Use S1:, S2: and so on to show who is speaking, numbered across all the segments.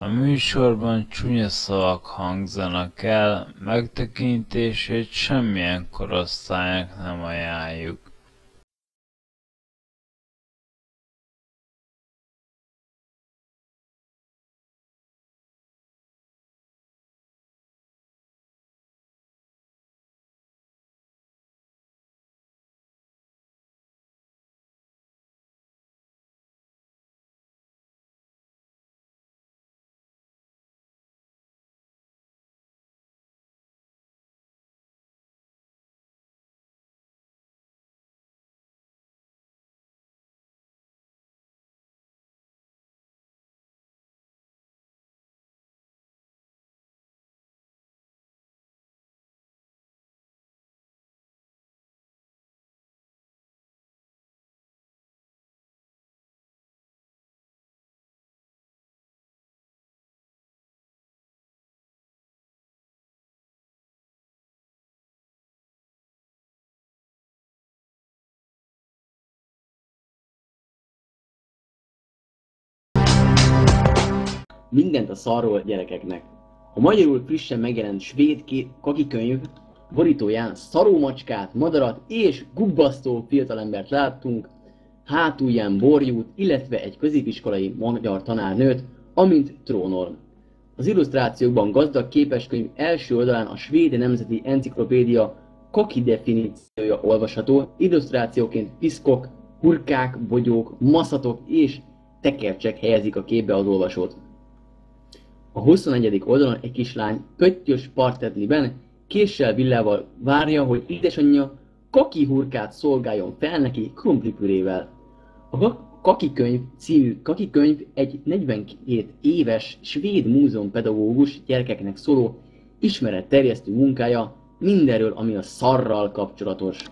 S1: A műsorban csúnya szavak hangzanak el, megtekintését semmilyen korosztálynak nem ajánljuk.
S2: Mindent a szarról gyerekeknek. A magyarul frissen megjelent svéd kakikönyv borítóján szarómacskát, madarat és gubbasztó fiatalembert láttunk, hátulján borjút, illetve egy középiskolai magyar tanárnőt, amint trónol. Az illusztrációkban gazdag képeskönyv első oldalán a Svéd Nemzeti Enciklopédia kaki definíciója olvasható, illusztrációként piszkok, hurkák, bogyók, maszatok és tekercsek helyezik a képbe az olvasót. A 21. oldalon egy kislány pöttyös partedliben késsel villával várja, hogy édesanyja kaki hurkát szolgáljon fel neki krumplipürével. A Kakikönyv című kakikönyv egy 42 éves svéd múzeumpedagógus gyerekeknek szóló ismeretterjesztő munkája mindenről, ami a szarral kapcsolatos.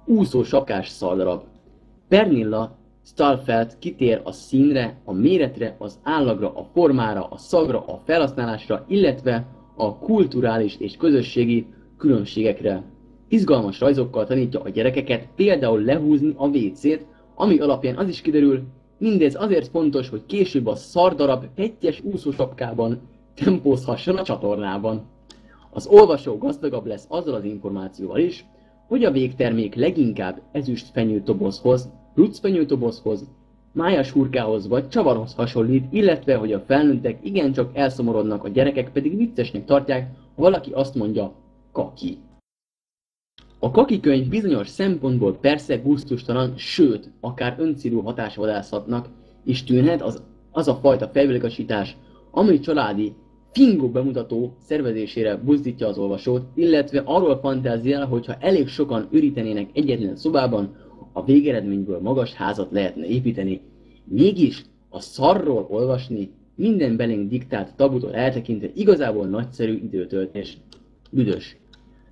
S2: Úszó sapkás szardarab. Pernilla Stalfelt kitér a színre, a méretre, az állagra, a formára, a szagra, a felhasználásra, illetve a kulturális és közösségi különbségekre. Izgalmas rajzokkal tanítja a gyerekeket például lehúzni a WC-t, ami alapján az is kiderül, mindez azért fontos, hogy később a szardarab pettyes úszósapkában tempózhasson a csatornában. Az olvasó gazdagabb lesz azzal az információval is, hogy a végtermék leginkább ezüst fenyőtobozhoz, rucfenyőtobozhoz, májas hurkához vagy csavarhoz hasonlít, illetve hogy a felnőttek igencsak elszomorodnak, a gyerekek pedig viccesnek tartják, ha valaki azt mondja, kaki. A kakikönyv bizonyos szempontból persze gusztustalan, sőt, akár öncélú hatásvadászatnak is tűnhet az a fajta felvilágosítás, ami családi fingó bemutató szervezésére buzdítja az olvasót, illetve arról fantáziál, hogyha elég sokan ürítenének egyetlen szobában, a végeredményből magas házat lehetne építeni. Mégis a szarról olvasni minden belénk diktált tabutól eltekintve igazából nagyszerű időtöltés. Büdös.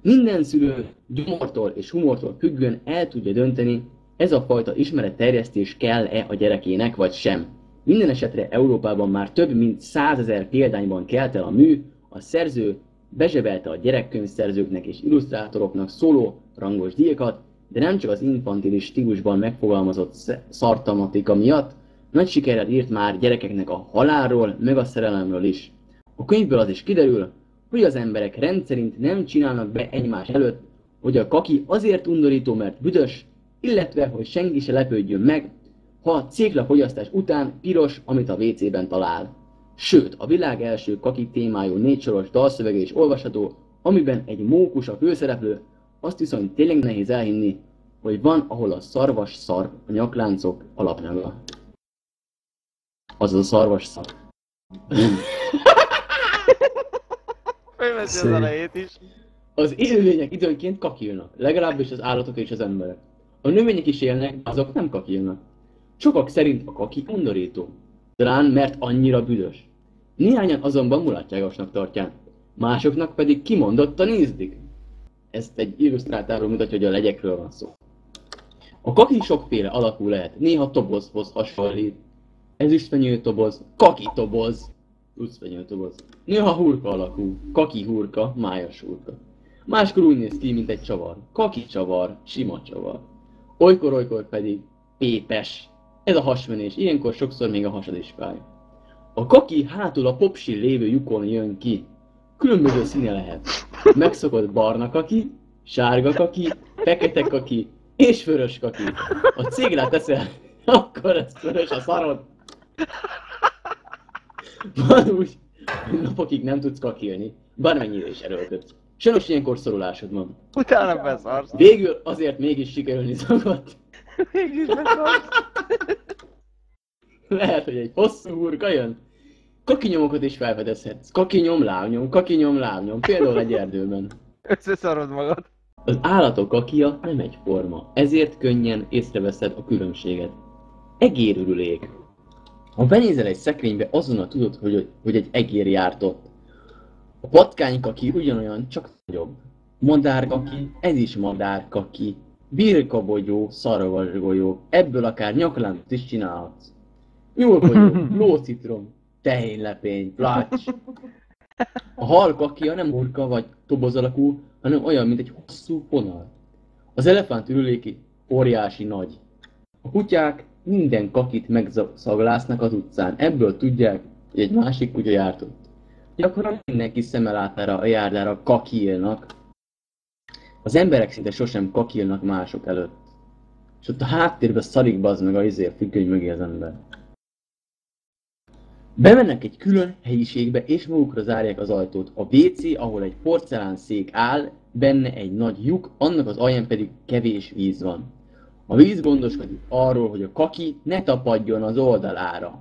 S2: Minden szülő gyomortól és humortól függően el tudja dönteni, ez a fajta ismeretterjesztés kell-e a gyerekének vagy sem. Minden esetre Európában már több mint 100 000 példányban kelt el a mű, a szerző bezsebelte a gyerekkönyvszerzőknek és illusztrátoroknak szóló rangos díjakat, de nem csak az infantilis stílusban megfogalmazott szartematika miatt, nagy sikerrel írt már gyerekeknek a halálról, meg a szerelemről is. A könyvből az is kiderül, hogy az emberek rendszerint nem csinálnak be egymás előtt, hogy a kaki azért undorító, mert büdös, illetve hogy senki se lepődjön meg, ha a céklafogyasztás után piros, amit a WC-ben talál. Sőt, a világ első kaki témájú 4 soros dalszövege is olvasható, amiben egy mókus a főszereplő, azt viszont tényleg nehéz elhinni, hogy van, ahol a szarvas szar a nyakláncok alapnyaga. Azaz a szarvas szar.
S3: Fölveszi az elejét is.
S2: Az élőlények időnként kakilnak, legalábbis az állatok és az emberek. A növények is élnek, azok nem kakilnak. Sokak szerint a kaki undorító, talán mert annyira büdös. Néhányan azonban mulatságosnak tartják, másoknak pedig kimondottan ízlik. Ezt egy illusztrátorról mutatja, hogy a legyekről van szó. A kaki sokféle alakú lehet, néha tobozhoz hasonlít. Ezüstfenyőtoboz, kaki toboz, rucfenyőtoboz. Néha hurka alakú, kaki hurka, májas hurka. Máskor úgy néz ki, mint egy csavar, kaki csavar, sima csavar. Olykor pedig pépes. Ez a hasmenés, ilyenkor sokszor még a hasad is fáj. A kaki hátul a popsi lévő lyukon jön ki. Különböző színe lehet. Megszokott barna kaki, sárga kaki, fekete kaki és vörös kaki. A céglát teszel, akkor ez vörös a szarod. Van úgy, hogy napokig nem tudsz kakilni, bármennyire is erőlködsz. Sajnos ilyenkor szorulásod van.
S3: Utána beszarsz.
S2: Végül azért mégis sikerülni szokott.
S3: Mégis beszarsz.
S2: Lehet, hogy egy hosszú hurka jön. Kakinyomokat is felfedezhetsz. Kakinyom, lábnyom, például egy erdőben.
S3: Összeszarod magad.
S2: Az állatok kakia nem egyforma, ezért könnyen észreveszed a különbséget. Egérürülék. Ha benézel egy szekrénybe, azonnal tudod, hogy egy egér járt ott. A patkánykaki ugyanolyan, csak nagyobb. Madárkaki, ez is madárkaki. Birkabogyó, szarvasgolyó, ebből akár nyakláncot is csinálhatsz. Nyúlbogyó, lócitrom, tehénlepény, plács. A hal kakia nem hurka vagy toboz alakú, hanem olyan, mint egy hosszú fonal. Az elefánt ürüléki óriási nagy. A kutyák minden kakit megszaglásznak az utcán, ebből tudják, hogy egy másik kutya járt ott. Gyakran mindenki szemelátára a járdára kakilnak. Az emberek szinte sosem kakilnak mások előtt. És ott a háttérben szarik bazd meg a függöny mögé az ember. Bemennek egy külön helyiségbe és magukra zárják az ajtót. A WC, ahol egy porcelánszék áll, benne egy nagy lyuk, annak az alján pedig kevés víz van. A víz gondoskodik arról, hogy a kaki ne tapadjon az oldalára.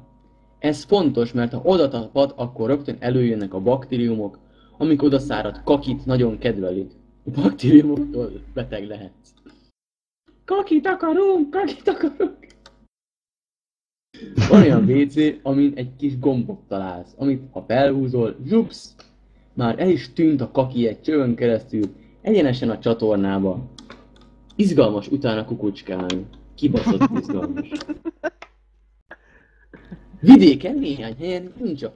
S2: Ez fontos, mert ha oda tapad, akkor rögtön előjönnek a baktériumok, amik odaszáradt kakit nagyon kedvelik. A baktériumoktól beteg lehetsz. Kakit akarunk! Van olyan WC, amin egy kis gombot találsz, amit ha felhúzol, zsupsz, már el is tűnt a kaki egy csövön keresztül, egyenesen a csatornába. Izgalmas utána kukucskálni. Kibaszott izgalmas. Vidéken néhány helyen nincs a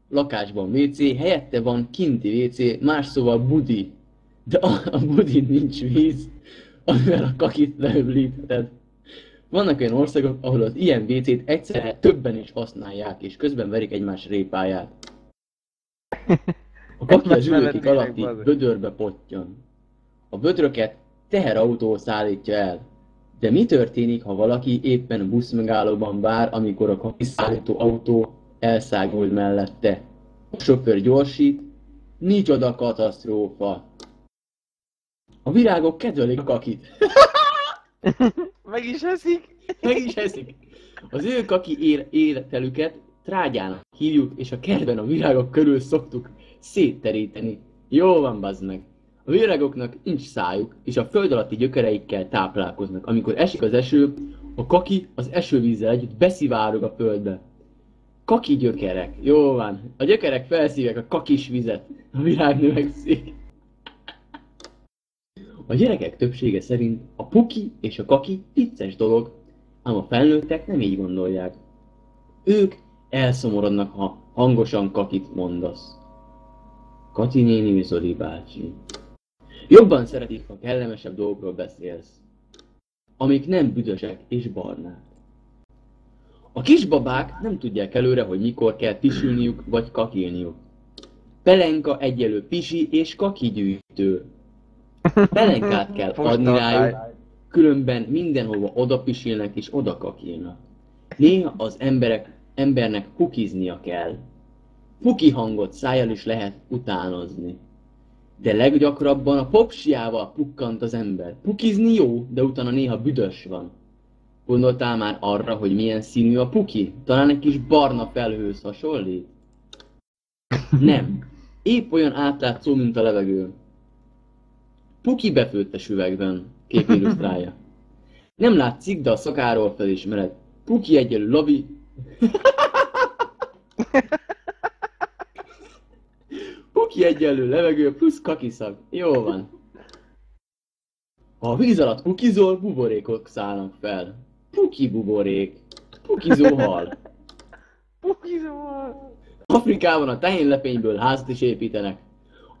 S2: lakásban WC, helyette van kinti WC, más szóval budi. De a budin nincs víz, amivel a kakit leöblítheted. Vannak olyan országok, ahol az ilyen WC-t egyszerre többen is használják, és közben verik egymás répáját. A kaki a zsülőtik alatti vödörbe pottyan. A vödröket teherautó szállítja el. De mi történik, ha valaki éppen a buszmegállóban vár, amikor a kakiszállító autó elszágul mellette? A sofőr gyorsít, nincs oda katasztrófa. A virágok kedvelik a kakit.
S3: Meg is eszik.
S2: Az ő kaki életelüket trágyának hívjuk, és a kertben a virágok körül szoktuk szétteríteni. Jó van, bazd meg. A virágoknak nincs szájuk, és a föld alatti gyökereikkel táplálkoznak. Amikor esik az eső, a kaki az esővízzel együtt beszivárog a földbe. Kaki gyökerek. Jó van. A gyökerek felszívják a kakis vizet. A virág növekszik. A gyerekek többsége szerint a puki és a kaki vicces dolog, ám a felnőttek nem így gondolják. Ők elszomorodnak, ha hangosan kakit mondasz. Kati néni, Zoli bácsi. Jobban szeretik, ha kellemesebb dolgokról beszélsz, amik nem büdösek és barnák. A kisbabák nem tudják előre, hogy mikor kell pisülniük vagy kakilniuk. Pelenka egyelő pisi és kaki gyűjtő. Pelenkát kell adni rájuk, különben mindenhova oda pisilnek és oda kakilnak. Néha az embernek pukiznia kell. Puki hangot szájjal is lehet utánozni. De leggyakrabban a popsiával pukkant az ember. Pukizni jó, de utána néha büdös van. Gondoltál már arra, hogy milyen színű a puki? Talán egy kis barna felhőhöz hasonlít? Nem. Épp olyan átlátszó, mint a levegő. Puki befőttes üvegben, kép illusztrálja. Nem látszik, de a szakáról felismered. Puki egyenlő lavi... Puki egyenlő levegő plusz kakiszag. Jó van. Ha a víz alatt pukizol, buborékok szállnak fel. Puki buborék. Pukizó hal. Afrikában a tehénlepényből házat is építenek.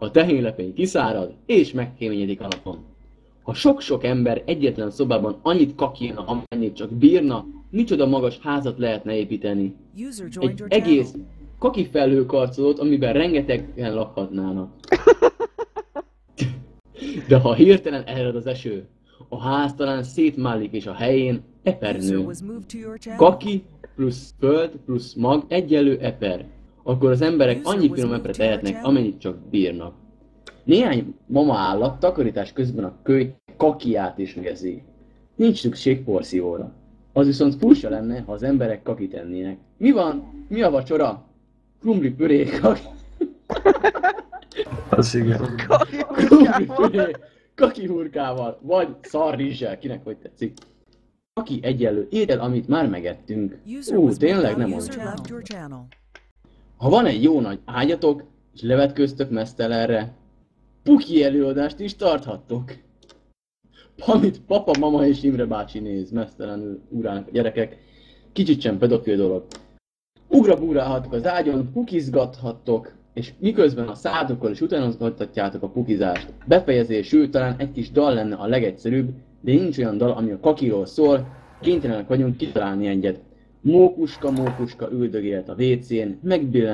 S2: A tehénlepény kiszárad és megkéményedik a napon. Ha sok-sok ember egyetlen szobában annyit kakilna, amennyit csak bírna, micsoda magas házat lehetne építeni. Egy egész kaki felhőkarcolót, amiben rengetegen lakhatnának. De ha hirtelen ered az eső, a ház talán szétmálik és a helyén epernő. Kaki plusz föld plusz mag egyenlő eper. Akkor az emberek annyi finom epret tehetnek, amennyit csak bírnak. Néhány mama állat takarítás közben a kölyt kakiát is végzi. Nincs szükség porszívóra. Az viszont furcsa lenne, ha az emberek kakit ennének. Mi van? Mi a vacsora? Krumpli püré, kaki...
S4: Az igen.
S2: Krumpli püré, kaki hurkával, vagy szarrizssel, kinek hogy tetszik. Kaki egyenlő étel, amit már megettünk. Tényleg nem olyan. Ha van egy jó nagy ágyatok, és levetköztök mesztelenre, puki előadást is tarthattok. Amit papa, mama és Imre bácsi néz, mesztelenül urának a gyerekek, kicsit sem pedofil dolog. Ugrabugrálhattok az ágyon, pukizgathattok, és miközben a szátokkal is utánozgathatjátok a pukizást. Befejezés, sőt, talán egy kis dal lenne a legegyszerűbb, de nincs olyan dal, ami a kakiról szól, kénytelenek vagyunk kitalálni egyet. Mókuska üldögélt a WC-n,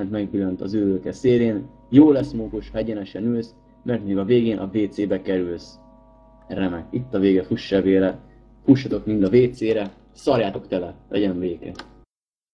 S2: megbillant az ülőke szélén, jó lesz mókus, ha egyenesen ülsz, mert még a végén a WC-be kerülsz. Remek, itt a vége, fussatok mind a WC-re, szarjátok tele, legyen vége.